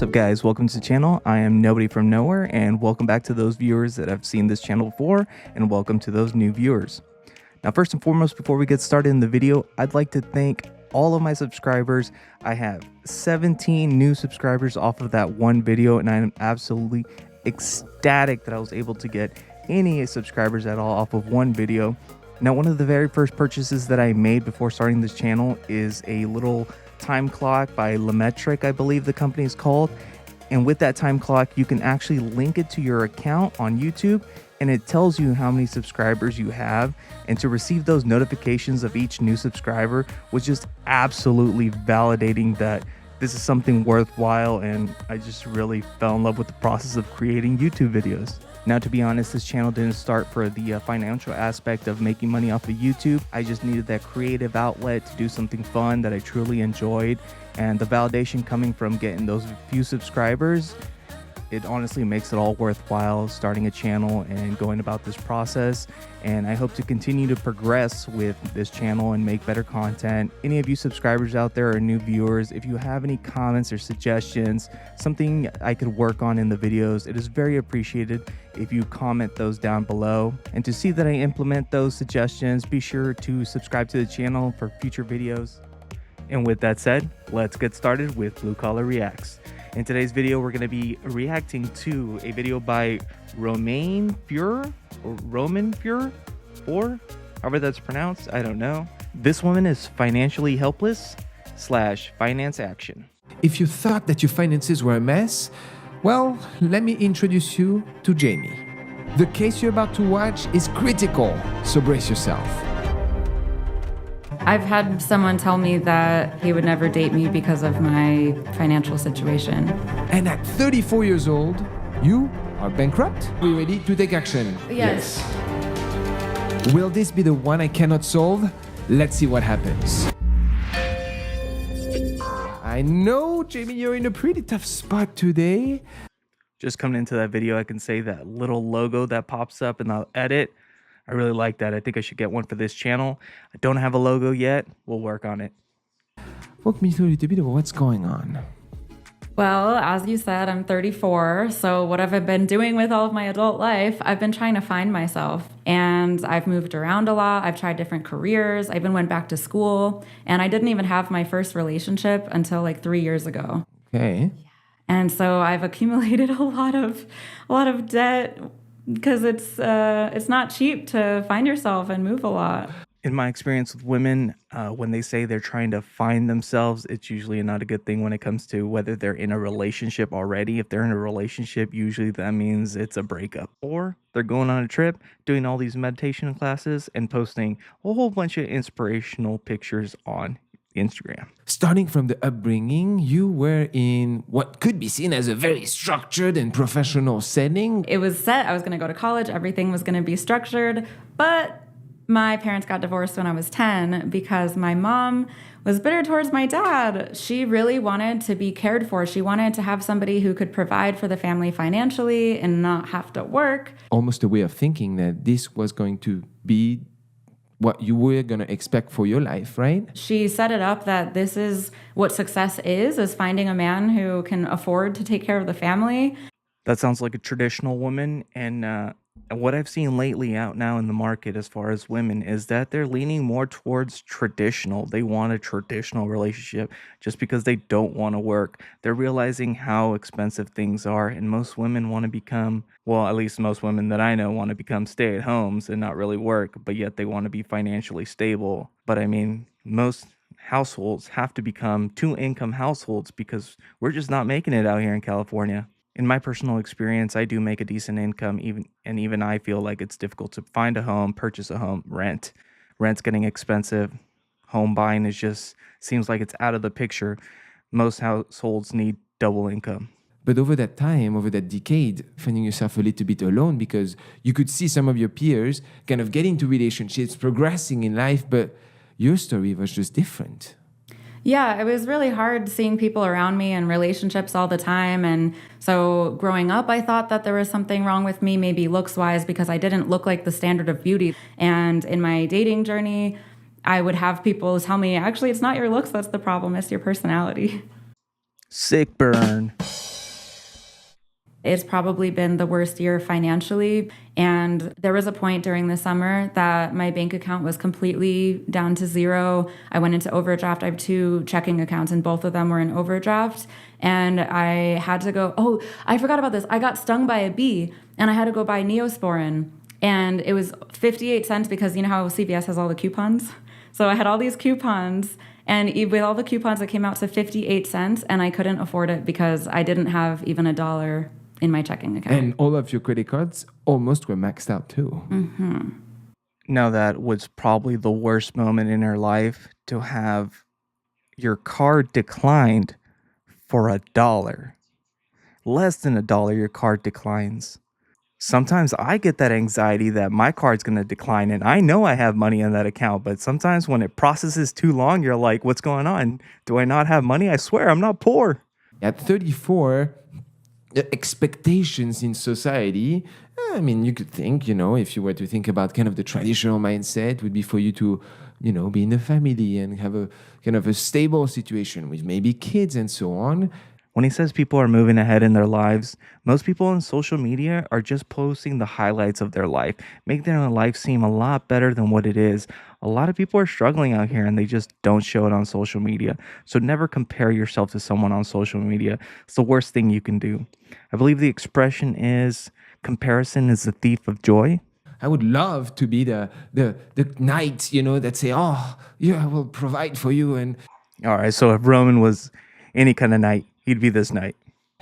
What's up guys, welcome to the channel. I am Nobody From Knowhere, and welcome back to those viewers that have seen this channel before, and welcome to those new viewers. Now first and foremost, before we get started in the video, I'd like to thank all of my subscribers. I have 17 new subscribers off of that one video, and I am absolutely ecstatic that I was able to get any subscribers at all off of one video. Now one of the very first purchases that I made before starting this channel is a little time clock by Lemetric, I believe the company is called. And with that time clock, you can actually link it to your account on YouTube, and it tells you how many subscribers you have. And to receive those notifications of each new subscriber was just absolutely validating that this is something worthwhile, and I just really fell in love with the process of creating YouTube videos. Now, to be honest, this channel didn't start for the financial aspect of making money off of YouTube. I just needed that creative outlet to do something fun that I truly enjoyed, and the validation coming from getting those few subscribers, it honestly makes it all worthwhile starting a channel and going about this process. And I hope to continue to progress with this channel and make better content. Any of you subscribers out there or new viewers, if you have any comments or suggestions, something I could work on in the videos, it is very appreciated if you comment those down below. And to see that I implement those suggestions, be sure to subscribe to the channel for future videos. And with that said, let's get started with Blue Collar Reacts. In today's video, we're going to be reacting to a video by Romain Fureur, or Roman Fureur, or however that's pronounced, I don't know. This woman is financially helpless / finance action. If you thought that your finances were a mess, well, let me introduce you to Jamie. The case you're about to watch is critical, so brace yourself. I've had someone tell me that he would never date me because of my financial situation. And at 34 years old, you are bankrupt? Are you ready to take action? Yes. Will this be the one I cannot solve? Let's see what happens. I know, Jamie, you're in a pretty tough spot today. Just coming into that video, I can say that little logo that pops up in the edit, I really like that. I think I should get one for this channel. I don't have a logo yet. We'll work on it. Walk me through a little bit of what's going on. Well, as you said, I'm 34. So what have I been doing with all of my adult life? I've been trying to find myself, and I've moved around a lot. I've tried different careers. I even went back to school, and I didn't even have my first relationship until like 3 years ago. Okay. And so I've accumulated a lot of debt, because it's not cheap to find yourself and move a lot. In my experience with women, when they say they're trying to find themselves, it's usually not a good thing when it comes to whether they're in a relationship already. If they're in a relationship, usually that means it's a breakup. Or they're going on a trip, doing all these meditation classes, and posting a whole bunch of inspirational pictures on Instagram. Starting from the upbringing, you were in what could be seen as a very structured and professional setting. It was set. I was going to go to college. Everything was going to be structured. But my parents got divorced when I was 10 because my mom was bitter towards my dad. She really wanted to be cared for. She wanted to have somebody who could provide for the family financially and not have to work. Almost a way of thinking that this was going to be what you were going to expect for your life, right? She set it up that this is what success is finding a man who can afford to take care of the family. That sounds like a traditional woman, and what I've seen lately out now in the market as far as women is that they're leaning more towards traditional. They want a traditional relationship just because they don't want to work. They're realizing how expensive things are, and most women want to become, well, at least most women that I know want to become stay-at-homes and not really work, but yet they want to be financially stable. But I mean, most households have to become two-income households because we're just not making it out here in California. In my personal experience, I do make a decent income, even I feel like it's difficult to find a home, purchase a home, rent. Rent's getting expensive. Home buying is just seems like it's out of the picture. Most households need double income. But over that time, over that decade, finding yourself a little bit alone because you could see some of your peers kind of getting into relationships, progressing in life, but your story was just different. Yeah, it was really hard seeing people around me in relationships all the time. And so growing up, I thought that there was something wrong with me, maybe looks-wise, because I didn't look like the standard of beauty. And in my dating journey, I would have people tell me, actually, it's not your looks that's the problem, it's your personality. Sick burn. It's probably been the worst year financially. And there was a point during the summer that my bank account was completely down to zero. I went into overdraft. I have 2 checking accounts and both of them were in overdraft. And I had to go, oh, I forgot about this. I got stung by a bee and I had to go buy Neosporin. And it was 58 cents because you know how CVS has all the coupons? So I had all these coupons, and with all the coupons, it came out to 58 cents, and I couldn't afford it because I didn't have even $1 in my checking account. And all of your credit cards almost were maxed out too. Mm-hmm. Now, that was probably the worst moment in her life, to have your card declined for $1. Less than $1, your card declines. Sometimes I get that anxiety that my card's going to decline, and I know I have money in that account, but sometimes when it processes too long, you're like, what's going on? Do I not have money? I swear I'm not poor. At 34, the expectations in society, I mean, you could think, if you were to think about kind of the traditional mindset, would be for you to, be in a family and have a kind of a stable situation with maybe kids and so on. When he says people are moving ahead in their lives, most people on social media are just posting the highlights of their life, making their life seem a lot better than what it is. A lot of people are struggling out here and they just don't show it on social media. So never compare yourself to someone on social media. It's the worst thing you can do. I believe the expression is, comparison is the thief of joy. I would love to be the knight, that say, oh, yeah, I will provide for you. And all right, so if Roman was any kind of knight, he'd be this knight.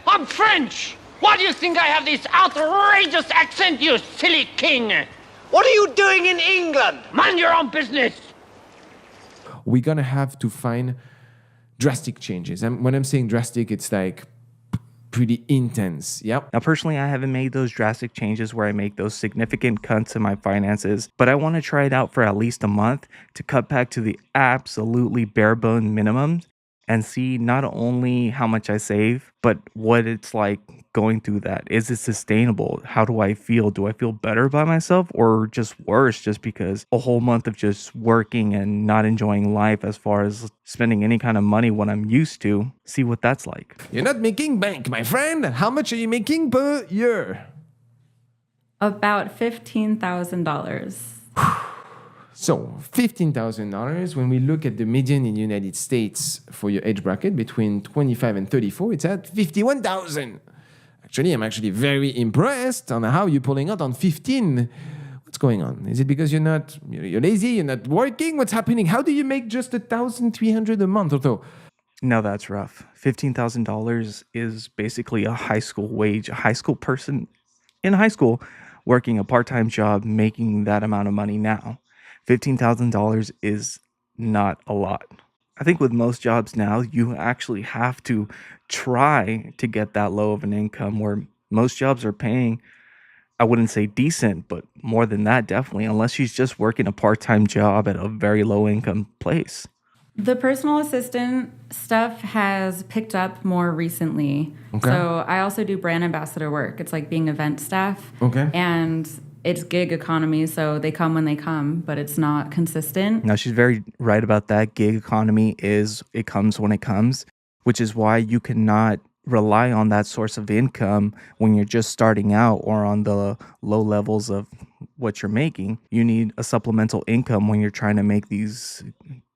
I'm French! Why do you think I have this outrageous accent, you silly king? What are you doing in England? Mind your own business! We're going to have to find drastic changes. And when I'm saying drastic, it's like pretty intense. Yep. Now, personally, I haven't made those drastic changes where I make those significant cuts in my finances, but I want to try it out for at least a month to cut back to the absolutely bare bone minimum and see not only how much I save, but what it's like going through that. Is it sustainable? How do I feel? Do I feel better by myself or just worse just because a whole month of just working and not enjoying life as far as spending any kind of money when I'm used to? See what that's like. You're not making bank, my friend. How much are you making per year? About $15,000. So $15,000, when we look at the median in the United States for your age bracket between 25 and 34, it's at $51,000. Actually, I'm actually very impressed on how you're pulling out on 15. What's going on? Is it because you're lazy, you're not working? What's happening? How do you make just $1,300 a month or so? No, that's rough. $15,000 is basically a high school wage. A high school person in high school working a part-time job making that amount of money now. $15,000 is not a lot. I think with most jobs now, you actually have to try to get that low of an income, where most jobs are paying, I wouldn't say decent, but more than that, definitely, unless she's just working a part-time job at a very low income place. The personal assistant stuff has picked up more recently. Okay. So I also do brand ambassador work. It's like being event staff. Okay. And it's gig economy, so they come when they come, but it's not consistent. Now, she's very right about that. Gig economy it comes when it comes, which is why you cannot rely on that source of income when you're just starting out or on the low levels of what you're making. You need a supplemental income when you're trying to make these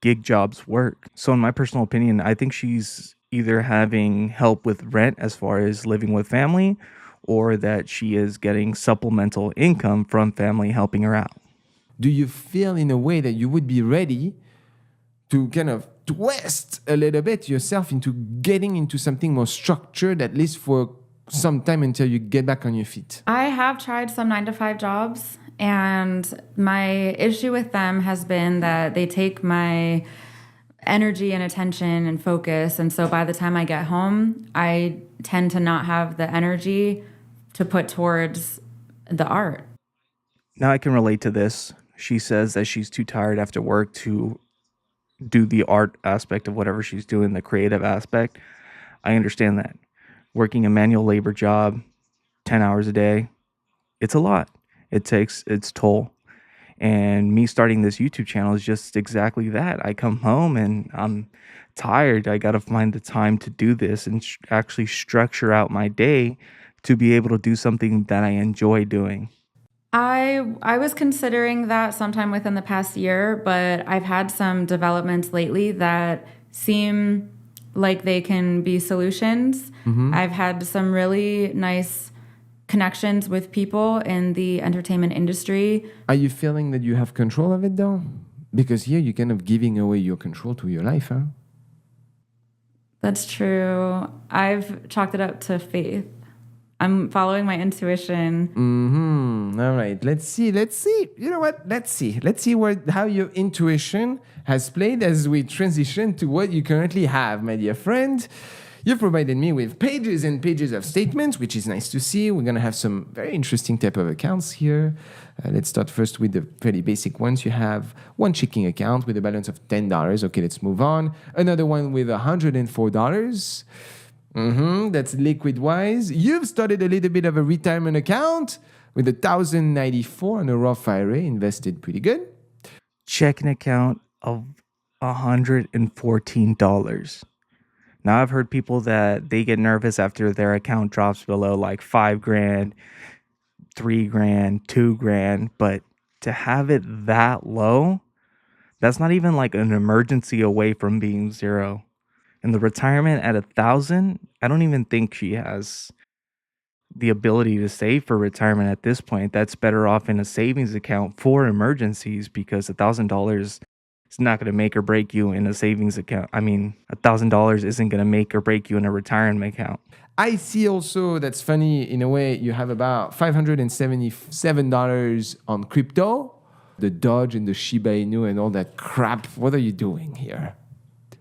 gig jobs work. So in my personal opinion, I think she's either having help with rent as far as living with family, or that she is getting supplemental income from family helping her out. Do you feel in a way that you would be ready to kind of twist a little bit yourself into getting into something more structured, at least for some time until you get back on your feet? I have tried some 9-to-5 jobs, and my issue with them has been that they take my energy and attention and focus. And so by the time I get home, I tend to not have the energy to put towards the art. Now I can relate to this. She says that she's too tired after work to do the art aspect of whatever she's doing, the creative aspect. I understand that. Working a manual labor job, 10 hours a day, it's a lot. It takes its toll. And me starting this YouTube channel is just exactly that. I come home and I'm tired. I got to find the time to do this and actually structure out my day to be able to do something that I enjoy doing? I was considering that sometime within the past year, but I've had some developments lately that seem like they can be solutions. I've had some really nice connections with people in the entertainment industry. Are you feeling that you have control of it though? Because here you're kind of giving away your control to your life, huh? That's true. I've chalked it up to faith. I'm following my intuition. All right. Let's see. You know what? Let's see how your intuition has played as we transition to what you currently have, my dear friend. You've provided me with pages and pages of statements, which is nice to see. We're going to have some very interesting type of accounts here. Let's start first with the pretty basic ones. You have one checking account with a balance of $10. Okay, let's move on. Another one with $104. That's liquid-wise. You've started a little bit of a retirement account with $1,094 on a Roth IRA, invested pretty good. Checking account of $114. Now, I've heard people that they get nervous after their account drops below like $5,000, $3,000, $2,000, but to have it that low, that's not even like an emergency away from being zero. And the retirement at 1,000, I don't even think she has the ability to save for retirement at this point. That's better off in a savings account for emergencies, because $1,000 is not going to make or break you in a savings account. I mean, $1,000 isn't going to make or break you in a retirement account. I see also, that's funny, in a way, you have about $577 on crypto, the Doge and the Shiba Inu and all that crap. What are you doing here?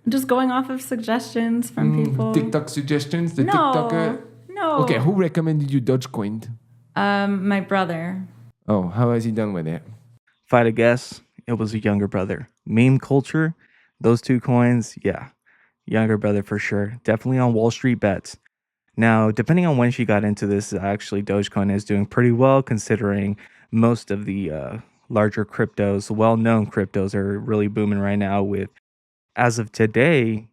Just going off of suggestions from people. TikTok suggestions? The TikToker? No. Okay, who recommended you Dogecoin? My brother. Oh, how has he done with it? If I had to guess, it was a younger brother. Meme culture, those two coins, yeah. Younger brother for sure. Definitely on Wall Street bets. Now, depending on when she got into this, actually Dogecoin is doing pretty well, considering most of the larger cryptos, well-known cryptos, are really booming right now, with, as of today,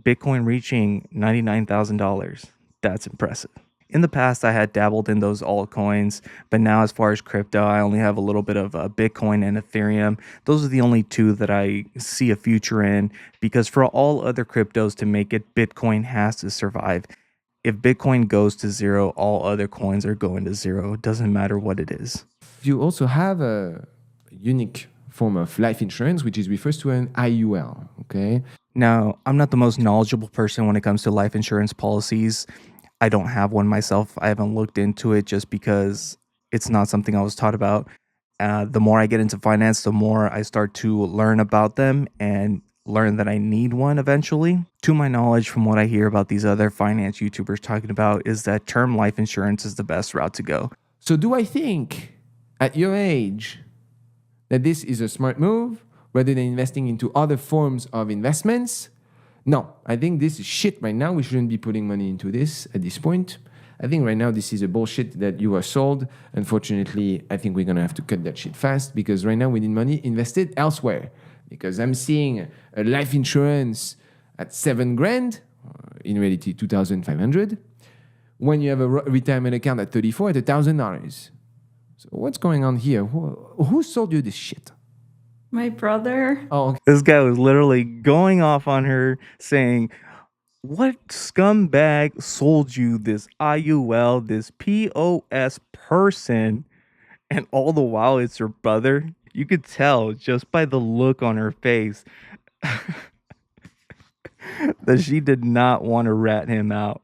Bitcoin reaching $99,000. That's impressive. In the past, I had dabbled in those altcoins, but now as far as crypto, I only have a little bit of Bitcoin and Ethereum. Those are the only two that I see a future in, because for all other cryptos to make it, Bitcoin has to survive. If Bitcoin goes to zero, all other coins are going to zero. It doesn't matter what it is. You also have a unique form of life insurance, which is refers to an IUL, okay? Now, I'm not the most knowledgeable person when it comes to life insurance policies. I don't have one myself. I haven't looked into it just because it's not something I was taught about. The more I get into finance, the more I start to learn about them and learn that I need one eventually. To my knowledge, from what I hear about these other finance YouTubers talking about, is that term life insurance is the best route to go. So do I think at your age that this is a smart move rather than investing into other forms of investments? No, I think this is shit right now. We shouldn't be putting money into this at this point. I think right now this is a bullshit that you are sold. Unfortunately, I think we're going to have to cut that shit fast, because right now we need money invested elsewhere. Because I'm seeing a life insurance at $7,000, in reality $2,500, when you have a retirement account at $34 at $1,000. So what's going on here? Who sold you this shit? My brother. Oh, okay. This guy was literally going off on her, saying, what scumbag sold you this IUL, this POS person? And all the while it's her brother. You could tell just by the look on her face that she did not want to rat him out.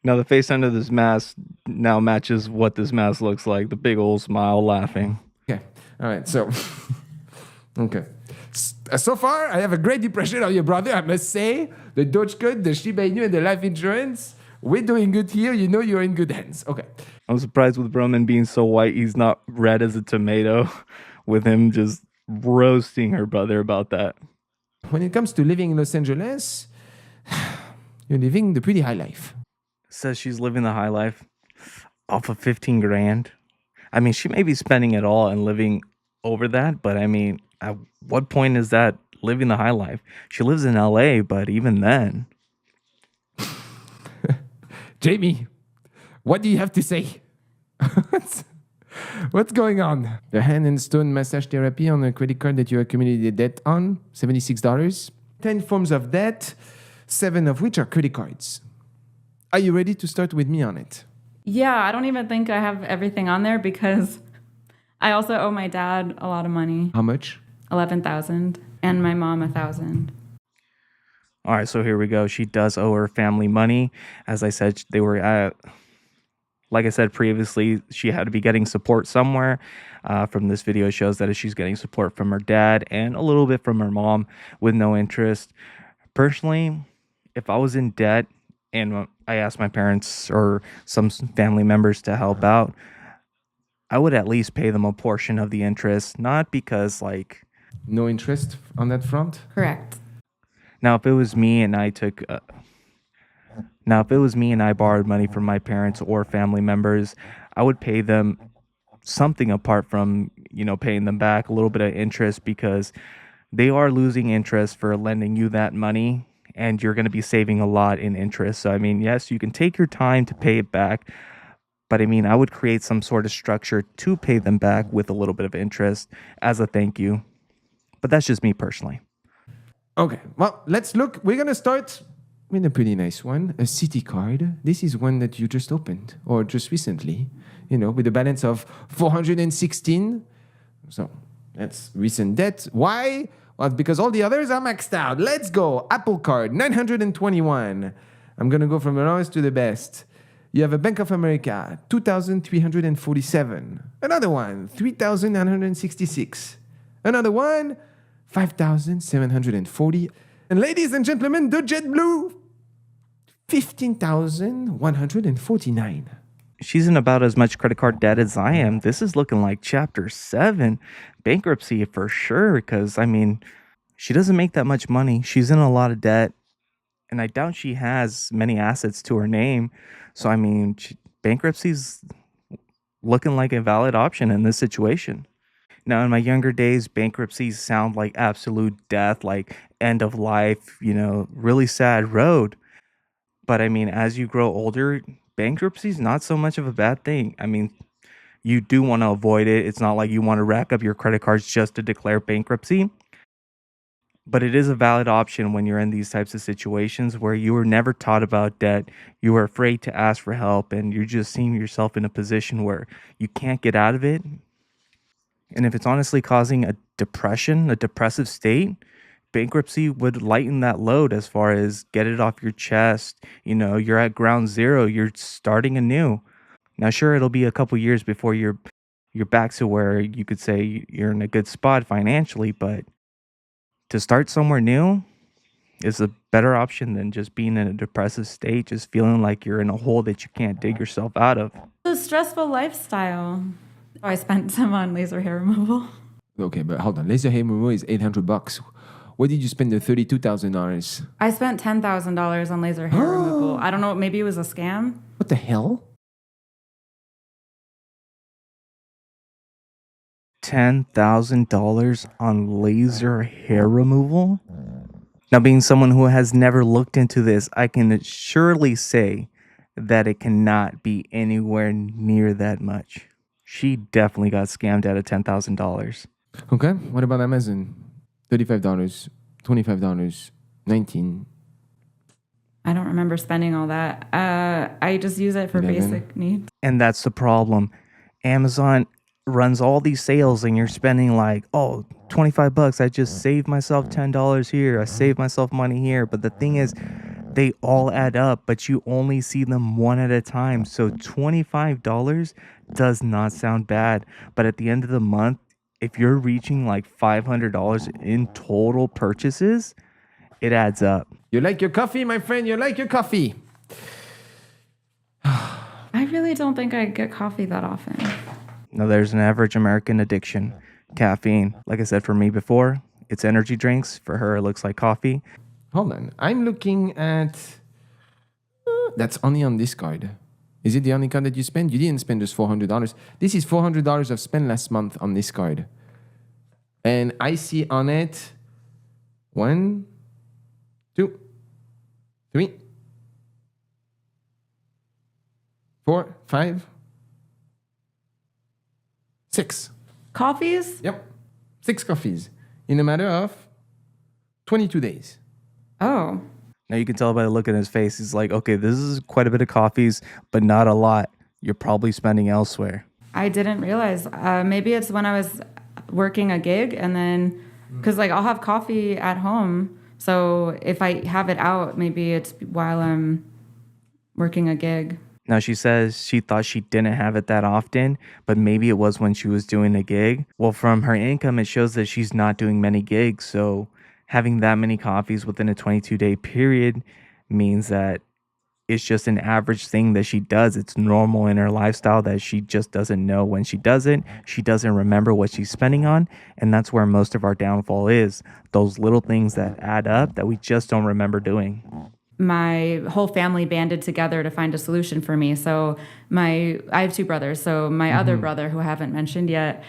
Now, the face under this mask now matches what this mask looks like. The big old smile laughing. Okay. All right. So, okay. So far, I have a great impression of your brother, I must say. The Dogecoin, the Shiba Inu, and the life insurance. We're doing good here. You know you're in good hands. Okay. I'm surprised with Roman being so white, he's not red as a tomato, with him just roasting her brother about that. When it comes to living in Los Angeles, you're living the pretty high life. Says she's living the high life off of $15,000. I mean, she may be spending it all and living over that, but I mean, at what point is that living the high life? She lives in LA, but even then. Jamie, What do you have to say? What's going on? The hand and stone massage therapy on a credit card that you accumulated debt on, $76. 10 forms of debt, 7 of which are credit cards. Are you ready to start with me on it? Yeah, I don't even think I have everything on there because I also owe my dad a lot of money. How much? $11,000 and my mom $1,000. All right, so here we go. She does owe her family money. As I said, they were at, like I said previously, she had to be getting support somewhere. From this video shows that she's getting support from her dad and a little bit from her mom with no interest. Personally, if I was in debt and I asked my parents or some family members to help out, I would at least pay them a portion of the interest, not because like... No interest on that front? Correct. Now, if it was me and I took... borrowed money from my parents or family members, I would pay them something apart from, paying them back, a little bit of interest, because they are losing interest for lending you that money, and you're going to be saving a lot in interest. So, yes, you can take your time to pay it back, but I would create some sort of structure to pay them back with a little bit of interest as a thank you. But that's just me personally. Okay, well, let's look. We're going to start with a pretty nice one, a city card. This is one that you just opened, or just recently, with a balance of 416. So that's recent debt. Why? Well, because all the others are maxed out. Let's go. Apple Card, 921. I'm going to go from the lowest to the best. You have a Bank of America, 2,347. Another one, 3,966. Another one, 5,740. And ladies and gentlemen, the JetBlue, 15,149. She's in about as much credit card debt as I am. This is looking like chapter 7. Bankruptcy for sure, because, she doesn't make that much money. She's in a lot of debt, and I doubt she has many assets to her name. So, bankruptcy's looking like a valid option in this situation. Now, in my younger days, bankruptcies sound like absolute death, like end of life, really sad road. But as you grow older, bankruptcy's not so much of a bad thing. You do want to avoid it. It's not like you want to rack up your credit cards just to declare bankruptcy. But it is a valid option when you're in these types of situations where you were never taught about debt, you were afraid to ask for help, and you're just seeing yourself in a position where you can't get out of it. And if it's honestly causing a depression, a depressive state, bankruptcy would lighten that load as far as get it off your chest. You're at ground zero, you're starting anew. Now, sure, it'll be a couple years before you're back to where you could say you're in a good spot financially, but to start somewhere new is a better option than just being in a depressive state, just feeling like you're in a hole that you can't dig yourself out of. It's a stressful lifestyle. I spent some on laser hair removal. Okay, but hold on. Laser hair removal is $800. Where did you spend the $32,000? I spent $10,000 on laser hair removal. I don't know, maybe it was a scam. What the hell? $10,000 on laser hair removal? Now, being someone who has never looked into this, I can surely say that it cannot be anywhere near that much. She definitely got scammed out of $10,000. Okay, what about Amazon? $35, $25, $19. I don't remember spending all that. I just use it for 11. basic needs. And that's the problem. Amazon runs all these sales and you're spending like, oh, $25. I just saved myself $10 here. I saved myself money here. But the thing is, they all add up, but you only see them one at a time. So $25 does not sound bad. But at the end of the month, if you're reaching like $500 in total purchases, it adds up. You like your coffee, my friend? You like your coffee? I really don't think I get coffee that often. Now, there's an average American addiction, caffeine. Like I said, for me before, it's energy drinks. For her, it looks like coffee. Hold on. I'm looking at... That's only on this card. Is it the only card that you spend? You didn't spend just $400. This is $400 I've spent last month on this card. And I see on it 1, 2, 3, 4, 5, 6. Coffees? Yep. 6 coffees in a matter of 22 days. Oh. Now you can tell by the look in his face. He's like, okay, this is quite a bit of coffees, but not a lot. You're probably spending elsewhere. I didn't realize. Maybe it's when I was working a gig and then, because like I'll have coffee at home. So if I have it out, maybe it's while I'm working a gig. Now she says she thought she didn't have it that often, but maybe it was when she was doing a gig. Well, from her income, it shows that she's not doing many gigs. So having that many coffees within a 22-day period means that it's just an average thing that she does. It's normal in her lifestyle that she just doesn't know when she does it. She doesn't remember what she's spending on. And that's where most of our downfall is. Those little things that add up that we just don't remember doing. My whole family banded together to find a solution for me. So I have 2 brothers. So my other brother, who I haven't mentioned yet,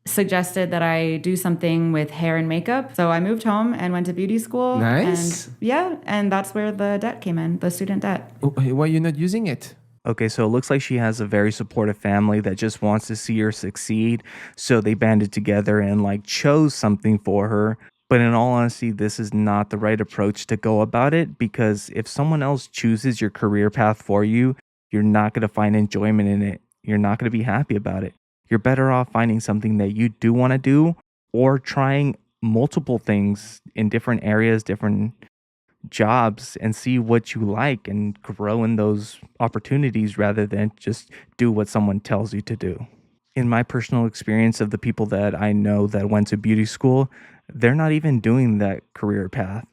suggested that I do something with hair and makeup. So I moved home and went to beauty school. Nice. And that's where the debt came in, the student debt. Why are you not using it? Okay, so it looks like she has a very supportive family that just wants to see her succeed. So they banded together and like chose something for her. But in all honesty, this is not the right approach to go about it, because if someone else chooses your career path for you, you're not going to find enjoyment in it. You're not going to be happy about it. You're better off finding something that you do want to do, or trying multiple things in different areas, different jobs, and see what you like and grow in those opportunities rather than just do what someone tells you to do. In my personal experience of the people that I know that went to beauty school, they're not even doing that career path.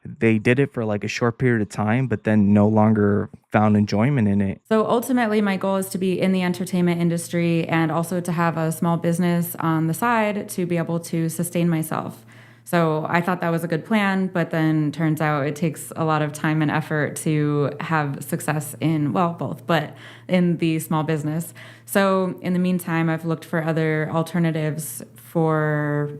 They did it for like a short period of time, but then no longer found enjoyment in it. So ultimately, my goal is to be in the entertainment industry and also to have a small business on the side to be able to sustain myself. So I thought that was a good plan, but then turns out it takes a lot of time and effort to have success in, well, both, but in the small business. So in the meantime, I've looked for other alternatives for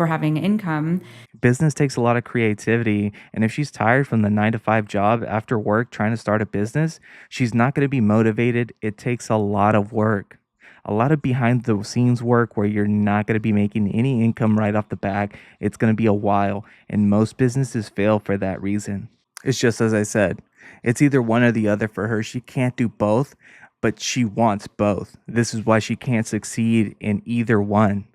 having income. Business takes a lot of creativity, and if she's tired from the 9-to-5 job after work trying to start a business, she's not going to be motivated. It takes a lot of work, a lot of behind the scenes work where you're not going to be making any income right off the bat. It's going to be a while, and most businesses fail for that reason. It's just as I said, it's either one or the other for her. She can't do both, but she wants both. This is why she can't succeed in either one.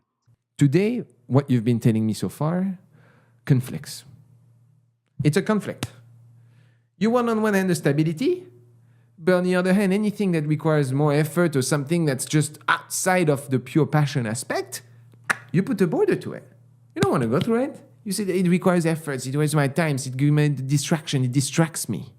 Today, what you've been telling me so far conflicts. It's a conflict. You want on one hand the stability, but on the other hand, anything that requires more effort or something that's just outside of the pure passion aspect, you put a border to it. You don't want to go through it. You say that it requires efforts, it requires my time, it gives me distraction, it distracts me.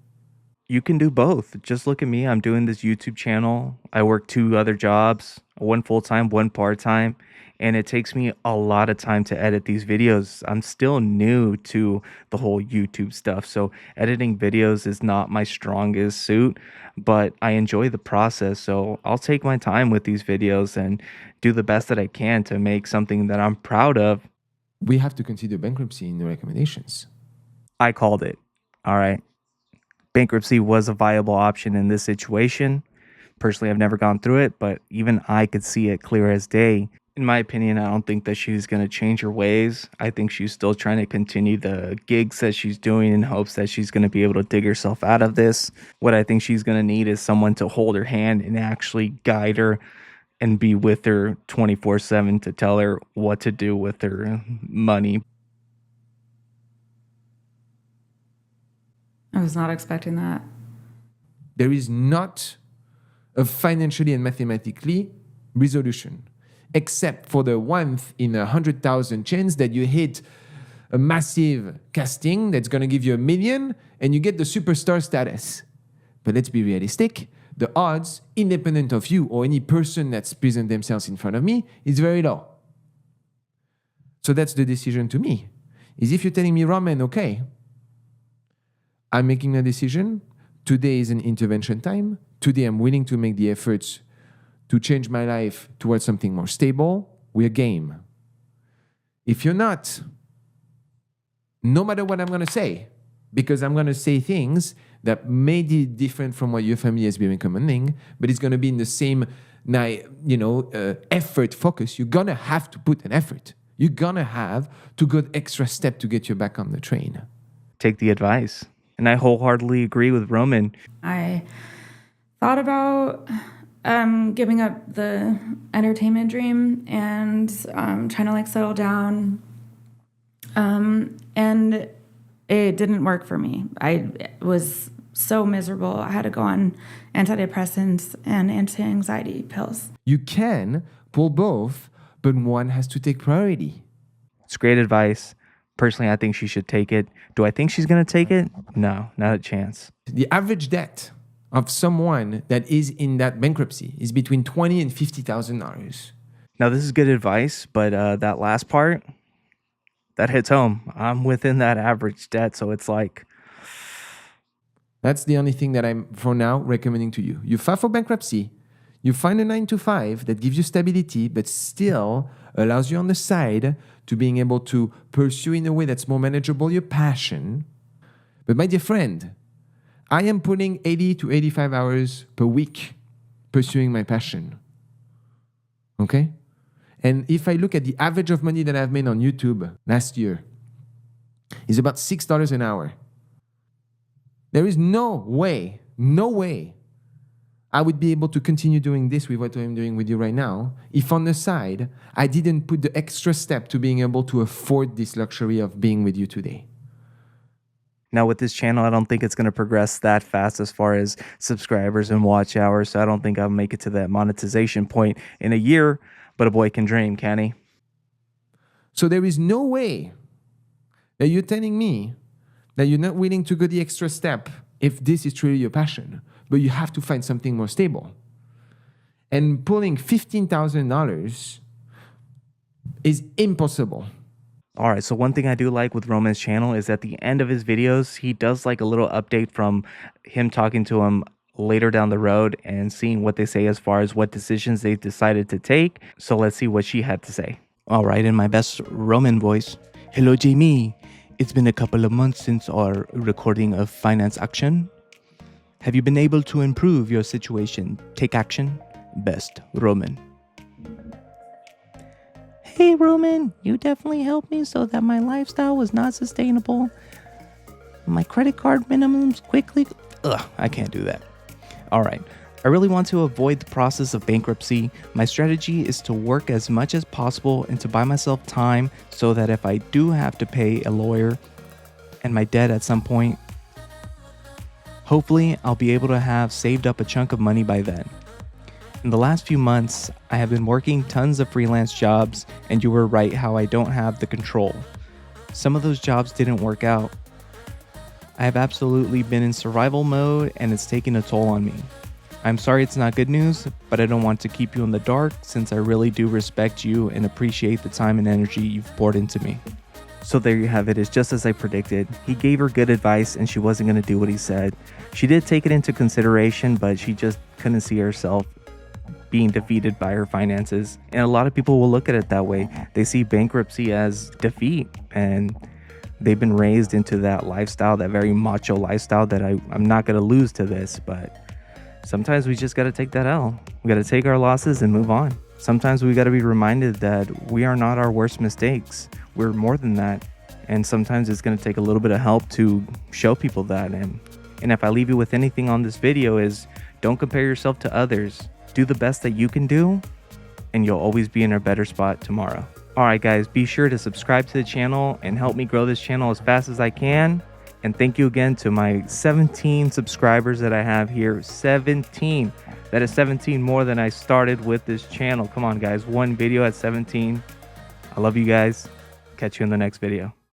You can do both. Just look at me. I'm doing this YouTube channel. I work 2 other jobs, one full-time, one part-time. And it takes me a lot of time to edit these videos. I'm still new to the whole YouTube stuff. So editing videos is not my strongest suit, but I enjoy the process. So I'll take my time with these videos and do the best that I can to make something that I'm proud of. We have to consider bankruptcy in the recommendations. I called it. All right. Bankruptcy was a viable option in this situation. Personally, I've never gone through it, but even I could see it clear as day. In my opinion, I don't think that she's going to change her ways. I think she's still trying to continue the gigs that she's doing in hopes that she's going to be able to dig herself out of this. What I think she's going to need is someone to hold her hand and actually guide her and be with her 24/7 to tell her what to do with her money. I was not expecting that. There is not a financially and mathematically resolution, except for the 1 in 100,000 chance that you hit a massive casting that's going to give you $1 million and you get the superstar status. But let's be realistic. The odds, independent of you or any person that's present themselves in front of me, is very low. So that's the decision to me. Is if you're telling me, Roman, okay, I'm making a decision. Today is an intervention time. Today I'm willing to make the efforts to change my life towards something more stable. We're game. If you're not, no matter what I'm going to say, because I'm going to say things that may be different from what your family has been recommending, but it's going to be in the same, effort focus. You're going to have to put an effort. You're going to have to go the extra step to get you back on the train. Take the advice. And I wholeheartedly agree with Roman. I thought about giving up the entertainment dream and trying to settle down. And it didn't work for me. I was so miserable. I had to go on antidepressants and anti-anxiety pills. You can pull both, but one has to take priority. It's great advice. Personally, I think she should take it. Do I think she's going to take it? No, not a chance. The average debt of someone that is in that bankruptcy is between $20,000 and $50,000. Now, this is good advice, but that last part, that hits home. I'm within that average debt, so it's like... That's the only thing that I'm, for now, recommending to you. You file for bankruptcy. You find a 9-to-5 that gives you stability, but still allows you on the side to being able to pursue in a way that's more manageable your passion. But my dear friend, I am putting 80 to 85 hours per week pursuing my passion. Okay? And if I look at the average of money that I've made on YouTube last year, is about $6 an hour. There is no way I would be able to continue doing this with what I'm doing with you right now if on the side, I didn't put the extra step to being able to afford this luxury of being with you today. Now with this channel, I don't think it's going to progress that fast as far as subscribers and watch hours. So I don't think I'll make it to that monetization point in a year, but a boy can dream, can he? So there is no way that you're telling me that you're not willing to go the extra step if this is truly your passion, but you have to find something more stable. And pulling $15,000 is impossible. All right, so one thing I do like with Roman's channel is at the end of his videos, he does like a little update from him talking to him later down the road and seeing what they say as far as what decisions they've decided to take. So let's see what she had to say. All right, in my best Roman voice. Hello, Jamie. It's been a couple of months since our recording of Finance Action. Have you been able to improve your situation? Take action. Best, Roman. Hey, Roman, you definitely helped me so that my lifestyle was not sustainable. My credit card minimums quickly... I can't do that. All right. I really want to avoid the process of bankruptcy. My strategy is to work as much as possible and to buy myself time so that if I do have to pay a lawyer and my debt at some point, hopefully I'll be able to have saved up a chunk of money by then. In the last few months, I have been working tons of freelance jobs, and you were right how I don't have the control. Some of those jobs didn't work out. I have absolutely been in survival mode and it's taken a toll on me. I'm sorry it's not good news, but I don't want to keep you in the dark since I really do respect you and appreciate the time and energy you've poured into me. So there you have it. It's just as I predicted. He gave her good advice and she wasn't going to do what he said. She did take it into consideration, but she just couldn't see herself being defeated by her finances. And a lot of people will look at it that way. They see bankruptcy as defeat, and they've been raised into that lifestyle, that very macho lifestyle that I'm not going to lose to this, but sometimes we just got to take that L. We got to take our losses and move on. Sometimes we got to be reminded that we are not our worst mistakes. We're more than that. And sometimes it's going to take a little bit of help to show people that. And if I leave you with anything on this video is don't compare yourself to others. Do the best that you can do, and you'll always be in a better spot tomorrow. All right, guys, be sure to subscribe to the channel and help me grow this channel as fast as I can. And thank you again to my 17 subscribers that I have here. 17. That is 17 more than I started with this channel. Come on, guys. One video at 17. I love you guys. Catch you in the next video.